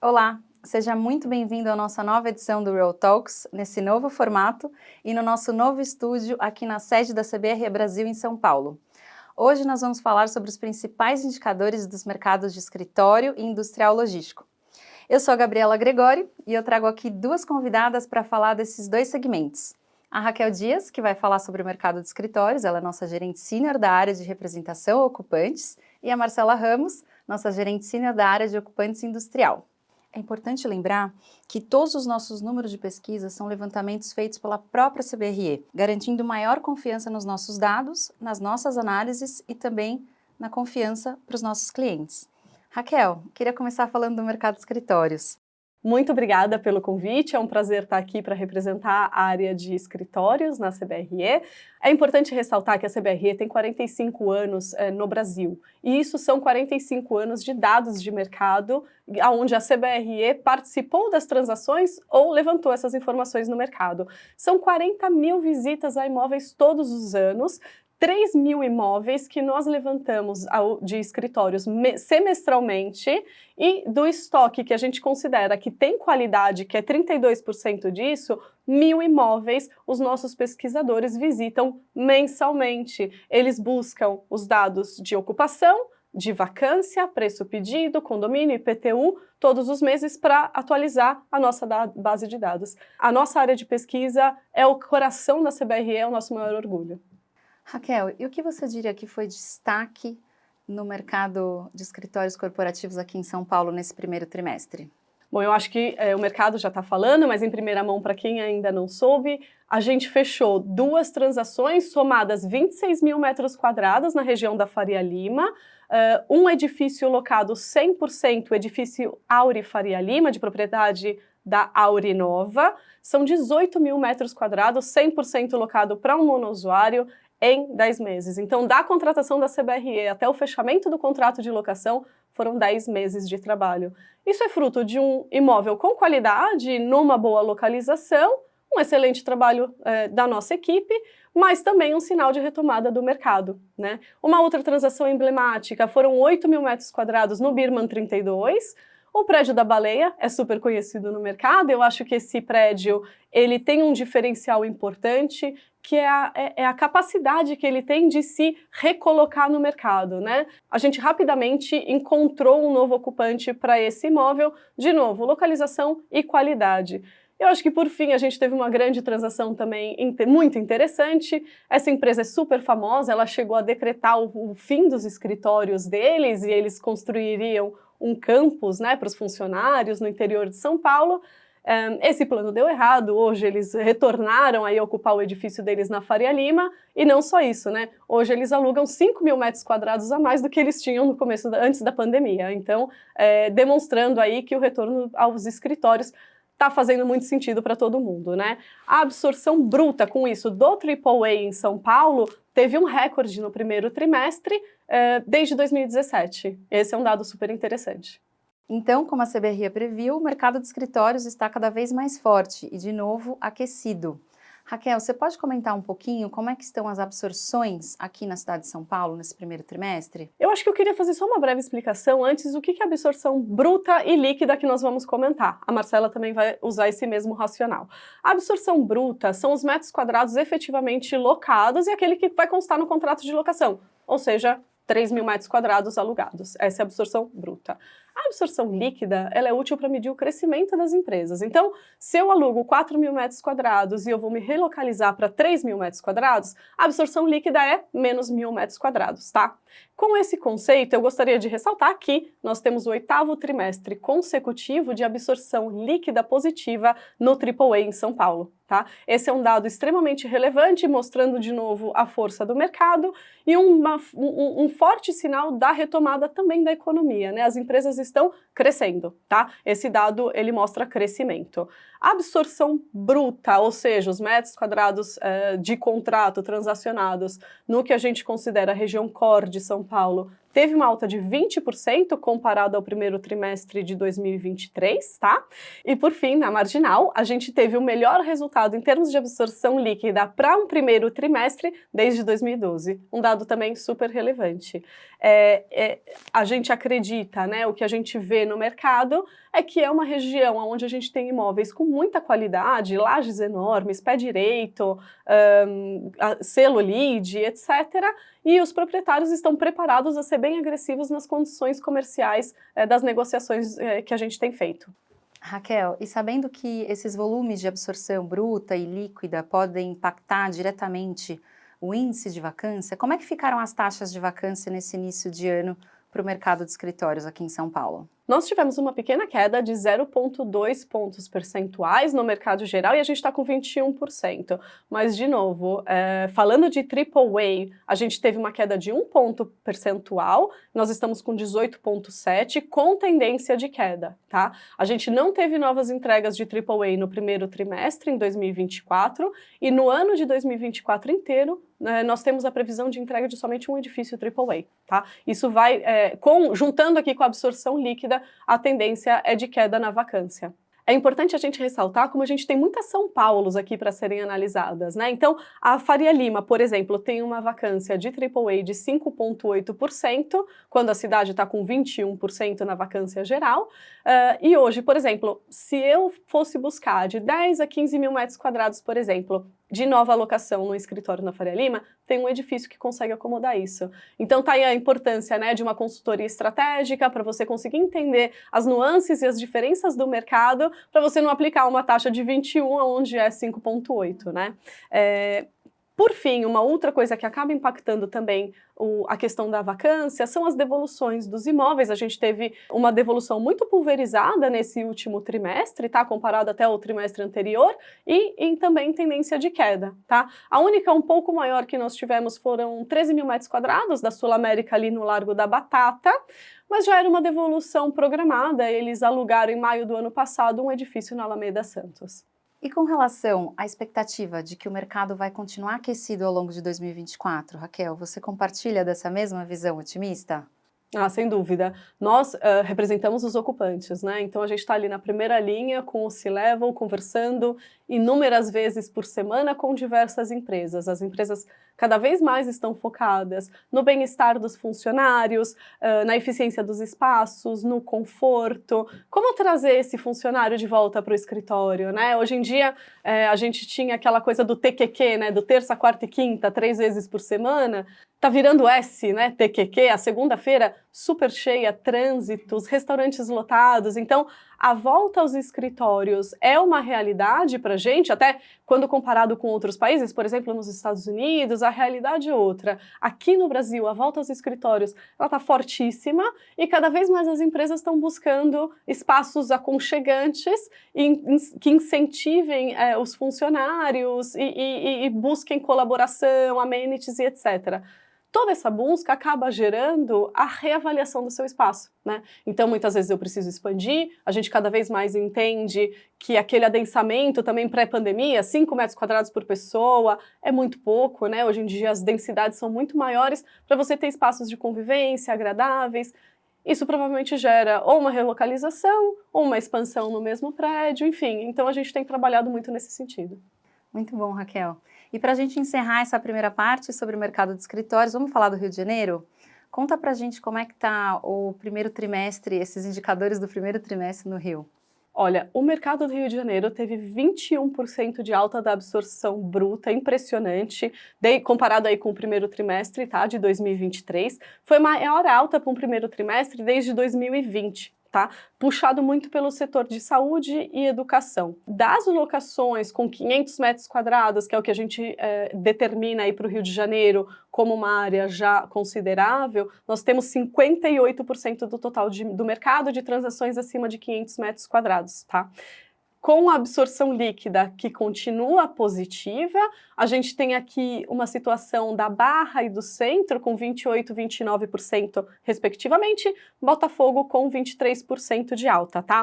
Olá, seja muito bem-vindo à nossa nova edição do Real Talks, nesse novo formato e no nosso novo estúdio aqui na sede da CBRE Brasil em São Paulo. Hoje nós vamos falar sobre os principais indicadores dos mercados de escritório e industrial logístico. Eu sou a Gabriela Gregori e eu trago aqui duas convidadas para falar desses dois segmentos. A Raquel Dias, que vai falar sobre o mercado de escritórios, ela é nossa gerente sênior da área de representação ocupantes, e a Marcela Ramos, nossa gerente sênior da área de ocupantes industrial. É importante lembrar que todos os nossos números de pesquisa são levantamentos feitos pela própria CBRE, garantindo maior confiança nos nossos dados, nas nossas análises e também na confiança para os nossos clientes. Raquel, queria começar falando do mercado de escritórios. Muito obrigada pelo convite, é um prazer estar aqui para representar a área de escritórios na CBRE. É importante ressaltar que a CBRE tem 45 anos no Brasil, e isso são 45 anos de dados de mercado, onde a CBRE participou das transações ou levantou essas informações no mercado. São 40 mil visitas a imóveis todos os anos, 3 mil imóveis que nós levantamos de escritórios semestralmente, e do estoque que a gente considera que tem qualidade, que é 32% disso, 1.000 imóveis os nossos pesquisadores visitam mensalmente. Eles buscam os dados de ocupação, de vacância, preço pedido, condomínio, IPTU, todos os meses para atualizar a nossa base de dados. A nossa área de pesquisa é o coração da CBRE, é o nosso maior orgulho. Raquel, e o que você diria que foi destaque no mercado de escritórios corporativos aqui em São Paulo nesse primeiro trimestre? Bom, eu acho que o mercado já está falando, mas em primeira mão, para quem ainda não soube, a gente fechou 2 transações somadas 26 mil metros quadrados na região da Faria Lima, um edifício locado 100% edifício Auri Faria Lima, de propriedade da Auri Nova, são 18 mil metros quadrados, 100% locado para um monousuário, em 10 meses. Então, da contratação da CBRE até o fechamento do contrato de locação, foram 10 meses de trabalho. Isso é fruto de um imóvel com qualidade, numa boa localização, um excelente trabalho da nossa equipe, mas também um sinal de retomada do mercado, né? Uma outra transação emblemática foram 8 mil metros quadrados no Birman 32, o prédio da Baleia é super conhecido no mercado. Eu acho que esse prédio ele tem um diferencial importante, que é a capacidade que ele tem de se recolocar no mercado, né? A gente rapidamente encontrou um novo ocupante para esse imóvel, de novo, localização e qualidade. Eu acho que, por fim, a gente teve uma grande transação também muito interessante. Essa empresa é super famosa, ela chegou a decretar o fim dos escritórios deles e eles construiriam um campus, né, para os funcionários no interior de São Paulo. Esse plano deu errado, hoje eles retornaram a ocupar o edifício deles na Faria Lima, e não só isso, né? Hoje eles alugam 5 mil metros quadrados a mais do que eles tinham no começo, antes da pandemia. Então, demonstrando aí que o retorno aos escritórios está fazendo muito sentido para todo mundo, né? A absorção bruta com isso do AAA em São Paulo teve um recorde no primeiro trimestre desde 2017. Esse é um dado super interessante. Então, como a CBRE previu, o mercado de escritórios está cada vez mais forte e, de novo, aquecido. Raquel, você pode comentar um pouquinho como é que estão as absorções aqui na cidade de São Paulo nesse primeiro trimestre? Eu acho que eu queria fazer só uma breve explicação antes do que é absorção bruta e líquida que nós vamos comentar. A Marcela também vai usar esse mesmo racional. A absorção bruta são os metros quadrados efetivamente locados e aquele que vai constar no contrato de locação, ou seja, 3 mil metros quadrados alugados. Essa é a absorção bruta. A absorção líquida, ela é útil para medir o crescimento das empresas. Então, se eu alugo 4 mil metros quadrados e eu vou me relocalizar para 3 mil metros quadrados, a absorção líquida é menos 1.000 metros quadrados, tá? Com esse conceito, eu gostaria de ressaltar que nós temos o 8º trimestre consecutivo de absorção líquida positiva no AAA em São Paulo, tá? Esse é um dado extremamente relevante, mostrando de novo a força do mercado e um forte sinal da retomada também da economia, né? As empresas estão crescendo, tá? Esse dado, ele mostra crescimento. A absorção bruta, ou seja, os metros quadrados de contrato transacionados no que a gente considera a região core de São Paulo, teve uma alta de 20% comparado ao primeiro trimestre de 2023, tá? E por fim, na marginal, a gente teve o melhor resultado em termos de absorção líquida para um primeiro trimestre desde 2012. Um dado também super relevante. A gente acredita, né, o que a gente vê vê no mercado é que é uma região onde a gente tem imóveis com muita qualidade, lajes enormes, pé direito, selo LEED, etc. E os proprietários estão preparados a ser bem agressivos nas condições comerciais das negociações que a gente tem feito. Raquel, e sabendo que esses volumes de absorção bruta e líquida podem impactar diretamente o índice de vacância, como é que ficaram as taxas de vacância nesse início de ano para o mercado de escritórios aqui em São Paulo? Nós tivemos uma pequena queda de 0,2 pontos percentuais no mercado geral e a gente está com 21%. Mas, de novo, falando de AAA, a gente teve uma queda de 1 ponto percentual, nós estamos com 18,7, com tendência de queda, tá? A gente não teve novas entregas de AAA no primeiro trimestre, em 2024, e no ano de 2024 inteiro, nós temos a previsão de entrega de somente um edifício AAA, tá? Isso vai, juntando aqui com a absorção líquida, a tendência é de queda na vacância. É importante a gente ressaltar como a gente tem muitas São Paulos aqui para serem analisadas, né? Então, a Faria Lima, por exemplo, tem uma vacância de AAA de 5,8%, quando a cidade está com 21% na vacância geral. E hoje, por exemplo, se eu fosse buscar de 10 a 15 mil metros quadrados, por exemplo, de nova alocação no escritório na Faria Lima, tem um edifício que consegue acomodar isso. Então tá aí a importância, né, de uma consultoria estratégica para você conseguir entender as nuances e as diferenças do mercado, para você não aplicar uma taxa de 21 onde é 5,8, né? Por fim, uma outra coisa que acaba impactando também a questão da vacância são as devoluções dos imóveis. A gente teve uma devolução muito pulverizada nesse último trimestre, tá? Comparado até ao trimestre anterior e também tendência de queda, tá? A única um pouco maior que nós tivemos foram 13 mil metros quadrados da Sul América ali no Largo da Batata, mas já era uma devolução programada. Eles alugaram em maio do ano passado um edifício na Alameda Santos. E com relação à expectativa de que o mercado vai continuar aquecido ao longo de 2024, Raquel, você compartilha dessa mesma visão otimista? Ah, sem dúvida. Nós representamos os ocupantes, né? Então a gente está ali na primeira linha com o C-Level, conversando inúmeras vezes por semana com diversas empresas. As empresas cada vez mais estão focadas no bem-estar dos funcionários, na eficiência dos espaços, no conforto. Como trazer esse funcionário de volta para o escritório, né? Hoje em dia a gente tinha aquela coisa do TQQ, né? Do terça, quarta e quinta, 3 vezes por semana. Tá virando S, né? TQQ, a segunda-feira super cheia, trânsitos, restaurantes lotados. Então, a volta aos escritórios é uma realidade para a gente, até quando comparado com outros países, por exemplo, nos Estados Unidos, a realidade é outra. Aqui no Brasil, a volta aos escritórios, ela está fortíssima e cada vez mais as empresas estão buscando espaços aconchegantes que incentivem os funcionários e busquem colaboração, amenities e etc. Toda essa busca acaba gerando a reavaliação do seu espaço, né? Então, muitas vezes eu preciso expandir, a gente cada vez mais entende que aquele adensamento também pré-pandemia, 5 metros quadrados por pessoa, é muito pouco, né? Hoje em dia as densidades são muito maiores para você ter espaços de convivência agradáveis. Isso provavelmente gera ou uma relocalização, ou uma expansão no mesmo prédio, enfim. Então, a gente tem trabalhado muito nesse sentido. Muito bom, Raquel. E para a gente encerrar essa primeira parte sobre o mercado de escritórios, vamos falar do Rio de Janeiro? Conta para a gente como é que está o primeiro trimestre, esses indicadores do primeiro trimestre no Rio. Olha, o mercado do Rio de Janeiro teve 21% de alta da absorção bruta, impressionante, comparado aí com o primeiro trimestre, tá, de 2023. Foi a maior alta para um primeiro trimestre desde 2020. Tá? Puxado muito pelo setor de saúde e educação. Das locações com 500 metros quadrados, que é o que a gente determina aí para o Rio de Janeiro como uma área já considerável, nós temos 58% do total do mercado de transações acima de 500 metros quadrados, tá? Com a absorção líquida que continua positiva, a gente tem aqui uma situação da Barra e do Centro com 28% e 29% respectivamente, Botafogo com 23% de alta, tá?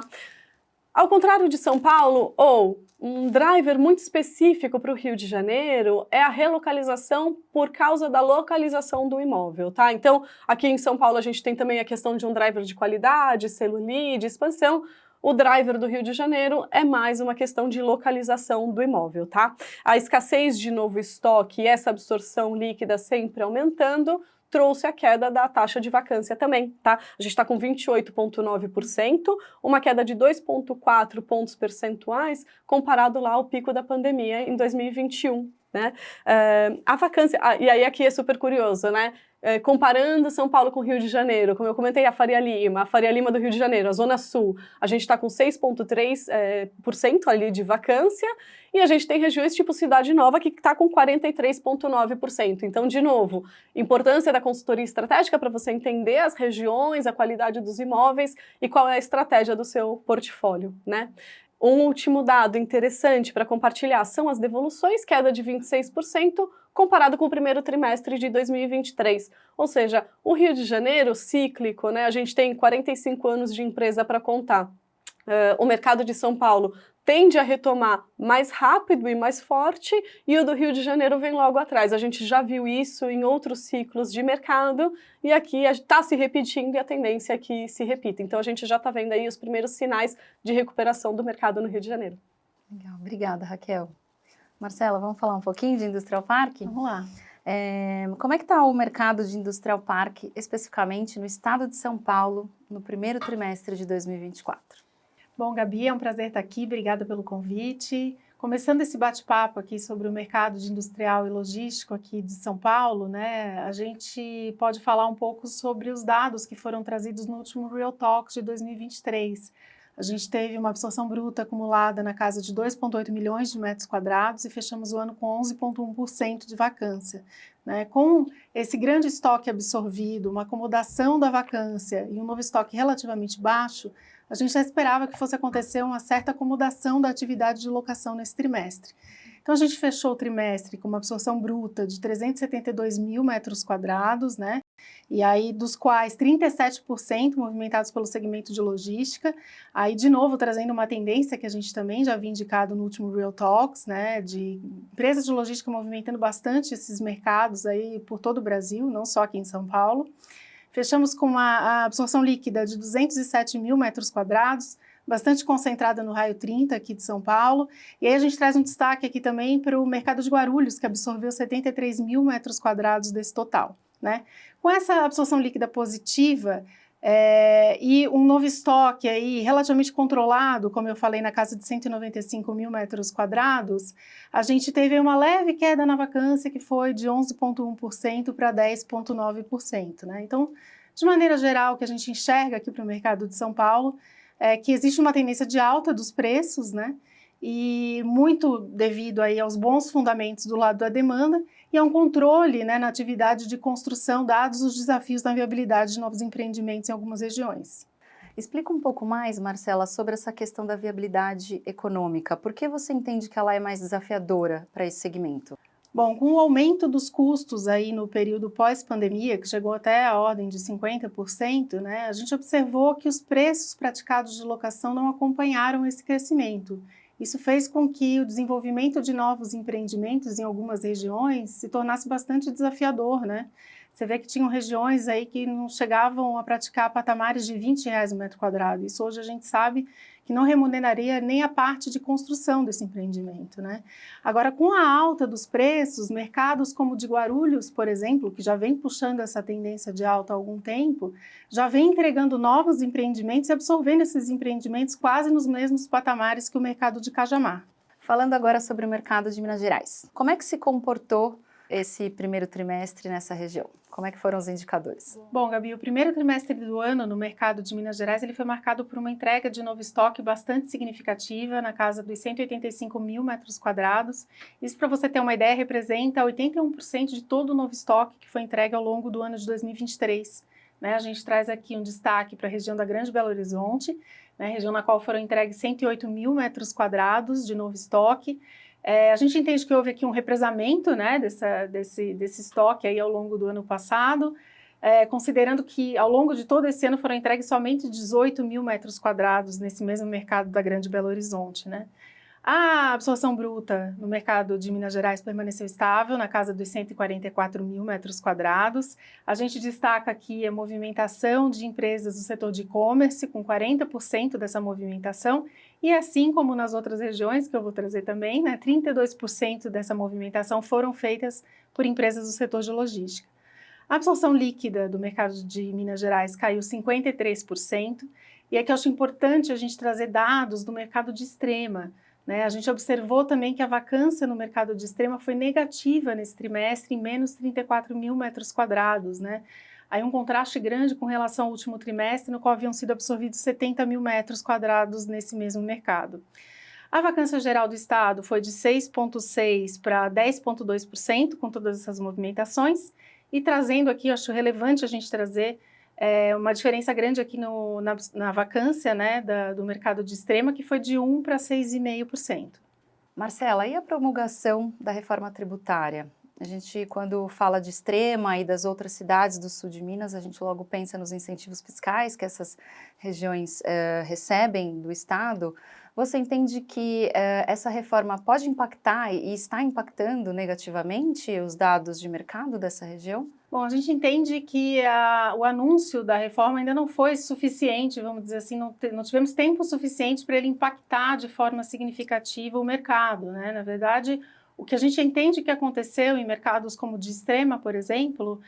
Ao contrário de São Paulo, ou um driver muito específico para o Rio de Janeiro é a relocalização por causa da localização do imóvel, tá? Então, aqui em São Paulo a gente tem também a questão de um driver de qualidade, selo LEED, expansão. O driver do Rio de Janeiro é mais uma questão de localização do imóvel, tá? A escassez de novo estoque e essa absorção líquida sempre aumentando trouxe a queda da taxa de vacância também, tá? A gente está com 28,9%, uma queda de 2,4 pontos percentuais comparado lá ao pico da pandemia em 2021, né? A vacância, e aí aqui é super curioso, né? Comparando São Paulo com Rio de Janeiro, como eu comentei, a Faria Lima do Rio de Janeiro, a Zona Sul, a gente está com 6,3% ali de vacância, e a gente tem regiões tipo Cidade Nova que está com 43,9%. Então, de novo, importância da consultoria estratégica para você entender as regiões, a qualidade dos imóveis e qual é a estratégia do seu portfólio, né? Um último dado interessante para compartilhar são as devoluções, queda de 26%, comparado com o primeiro trimestre de 2023. Ou seja, o Rio de Janeiro, cíclico, né? A gente tem 45 anos de empresa para contar. O mercado de São Paulo tende a retomar mais rápido e mais forte, e o do Rio de Janeiro vem logo atrás. A gente já viu isso em outros ciclos de mercado, e aqui está se repetindo e a tendência é que se repita. Então a gente já está vendo aí os primeiros sinais de recuperação do mercado no Rio de Janeiro. Legal, obrigada, Raquel. Marcela, vamos falar um pouquinho de Industrial Park? Vamos lá. Como é que está o mercado de Industrial Park, especificamente no estado de São Paulo, no primeiro trimestre de 2024? Bom, Gabi, é um prazer estar aqui, obrigada pelo convite. Começando esse bate-papo aqui sobre o mercado de industrial e logístico aqui de São Paulo, né, a gente pode falar um pouco sobre os dados que foram trazidos no último Real Talks de 2023. A gente teve uma absorção bruta acumulada na casa de 2,8 milhões de metros quadrados e fechamos o ano com 11,1% de vacância. Né? Com esse grande estoque absorvido, uma acomodação da vacância e um novo estoque relativamente baixo, a gente já esperava que fosse acontecer uma certa acomodação da atividade de locação nesse trimestre. Então, a gente fechou o trimestre com uma absorção bruta de 372 mil metros quadrados, né? E aí, dos quais 37% movimentados pelo segmento de logística. Aí, de novo, trazendo uma tendência que a gente também já havia indicado no último Real Talks, né? De empresas de logística movimentando bastante esses mercados aí por todo o Brasil, não só aqui em São Paulo. Fechamos com uma absorção líquida de 207 mil metros quadrados, bastante concentrada no raio 30 aqui de São Paulo. E aí a gente traz um destaque aqui também para o mercado de Guarulhos, que absorveu 73 mil metros quadrados desse total, né? Com essa absorção líquida positiva e um novo estoque aí relativamente controlado, como eu falei, na casa de 195 mil metros quadrados, a gente teve uma leve queda na vacância que foi de 11,1% para 10,9%, né? Então, de maneira geral, o que a gente enxerga aqui para o mercado de São Paulo é que existe uma tendência de alta dos preços, né? E muito devido aí aos bons fundamentos do lado da demanda e a um controle, né, na atividade de construção, dados os desafios da viabilidade de novos empreendimentos em algumas regiões. Explica um pouco mais, Marcela, sobre essa questão da viabilidade econômica. Por que você entende que ela é mais desafiadora para esse segmento? Bom, com o aumento dos custos aí no período pós-pandemia, que chegou até a ordem de 50%, né, a gente observou que os preços praticados de locação não acompanharam esse crescimento. Isso fez com que o desenvolvimento de novos empreendimentos em algumas regiões se tornasse bastante desafiador, né? Você vê que tinham regiões aí que não chegavam a praticar patamares de R$20 o metro quadrado. Isso hoje a gente sabe que não remuneraria nem a parte de construção desse empreendimento, né? Agora, com a alta dos preços, mercados como o de Guarulhos, por exemplo, que já vem puxando essa tendência de alta há algum tempo, já vem entregando novos empreendimentos e absorvendo esses empreendimentos quase nos mesmos patamares que o mercado de Cajamar. Falando agora sobre o mercado de Minas Gerais, como é que se comportou esse primeiro trimestre nessa região? Como é que foram os indicadores? Bom, Gabi, o primeiro trimestre do ano no mercado de Minas Gerais ele foi marcado por uma entrega de novo estoque bastante significativa, na casa dos 185 mil metros quadrados. Isso, para você ter uma ideia, representa 81% de todo o novo estoque que foi entregue ao longo do ano de 2023. Né? A gente traz aqui um destaque para a região da Grande Belo Horizonte, né? Região na qual foram entregues 108 mil metros quadrados de novo estoque. A gente entende que houve aqui um represamento, né, desse estoque aí ao longo do ano passado, considerando que ao longo de todo esse ano foram entregues somente 18 mil metros quadrados nesse mesmo mercado da Grande Belo Horizonte, né? A absorção bruta no mercado de Minas Gerais permaneceu estável, na casa dos 144 mil metros quadrados. A gente destaca aqui a movimentação de empresas do setor de e-commerce, com 40% dessa movimentação, e assim como nas outras regiões, que eu vou trazer também, né, 32% dessa movimentação foram feitas por empresas do setor de logística. A absorção líquida do mercado de Minas Gerais caiu 53%, e aqui eu acho importante a gente trazer dados do mercado de Extrema, né? A gente observou também que a vacância no mercado de Extrema foi negativa nesse trimestre, em menos 34 mil metros quadrados, né? Aí um contraste grande com relação ao último trimestre, no qual haviam sido absorvidos 70 mil metros quadrados nesse mesmo mercado. A vacância geral do estado foi de 6,6% para 10,2%, com todas essas movimentações, e trazendo aqui, eu acho relevante a gente trazer uma diferença grande aqui na vacância, né, do mercado de Extrema, que foi de 1% para 6,5%. Marcela, e a promulgação da reforma tributária? A gente, quando fala de Extrema e das outras cidades do sul de Minas, a gente logo pensa nos incentivos fiscais que essas regiões recebem do Estado. Você entende que essa reforma pode impactar e está impactando negativamente os dados de mercado dessa região? Bom, a gente entende que o anúncio da reforma ainda não foi suficiente, vamos dizer assim, não tivemos tempo suficiente para ele impactar de forma significativa o mercado, né? Na verdade, o que a gente entende que aconteceu em mercados como o de Extrema, por exemplo,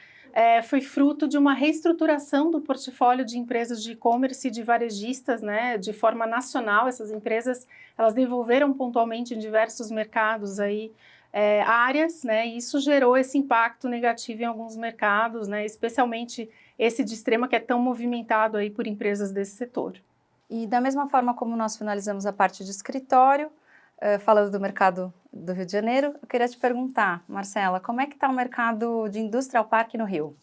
foi fruto de uma reestruturação do portfólio de empresas de e-commerce e de varejistas, né, de forma nacional. Essas empresas, elas desenvolveram pontualmente em diversos mercados aí, áreas, né, e isso gerou esse impacto negativo em alguns mercados, né, especialmente esse de Extrema, que é tão movimentado aí por empresas desse setor. E da mesma forma como nós finalizamos a parte de escritório, falando do mercado do Rio de Janeiro, eu queria te perguntar, Marcela, como é que está o mercado de Industrial Park no Rio?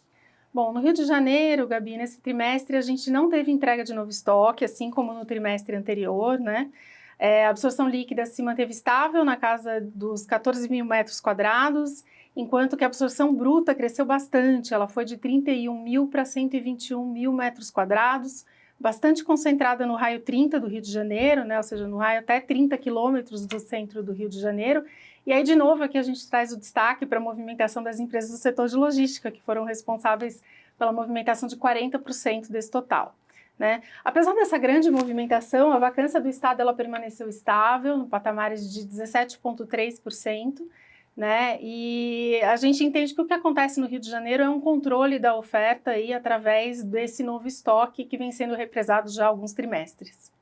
Bom, no Rio de Janeiro, Gabi, nesse trimestre a gente não teve entrega de novo estoque, assim como no trimestre anterior, né? A absorção líquida se manteve estável na casa dos 14 mil metros quadrados, enquanto que a absorção bruta cresceu bastante, ela foi de 31 mil para 121 mil metros quadrados, bastante concentrada no raio 30 do Rio de Janeiro, né? Ou seja, no raio até 30 quilômetros do centro do Rio de Janeiro. E aí, de novo, aqui a gente traz o destaque para a movimentação das empresas do setor de logística, que foram responsáveis pela movimentação de 40% desse total, né? Apesar dessa grande movimentação, a vacância do estado ela permaneceu estável, no patamares de 17,3%, né? E a gente entende que o que acontece no Rio de Janeiro é um controle da oferta aí através desse novo estoque que vem sendo represado já há alguns trimestres.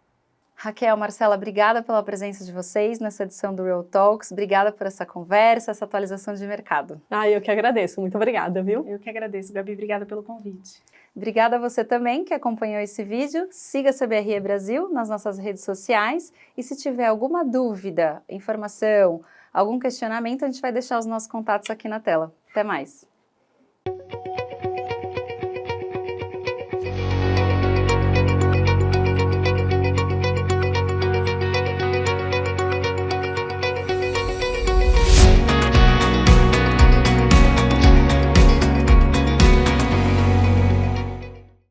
Raquel, Marcela, obrigada pela presença de vocês nessa edição do Real Talks, obrigada por essa conversa, essa atualização de mercado. Eu que agradeço, muito obrigada, viu? Eu que agradeço, Gabi, obrigada pelo convite. Obrigada a você também que acompanhou esse vídeo, siga a CBRE Brasil nas nossas redes sociais e se tiver alguma dúvida, informação, algum questionamento, a gente vai deixar os nossos contatos aqui na tela. Até mais!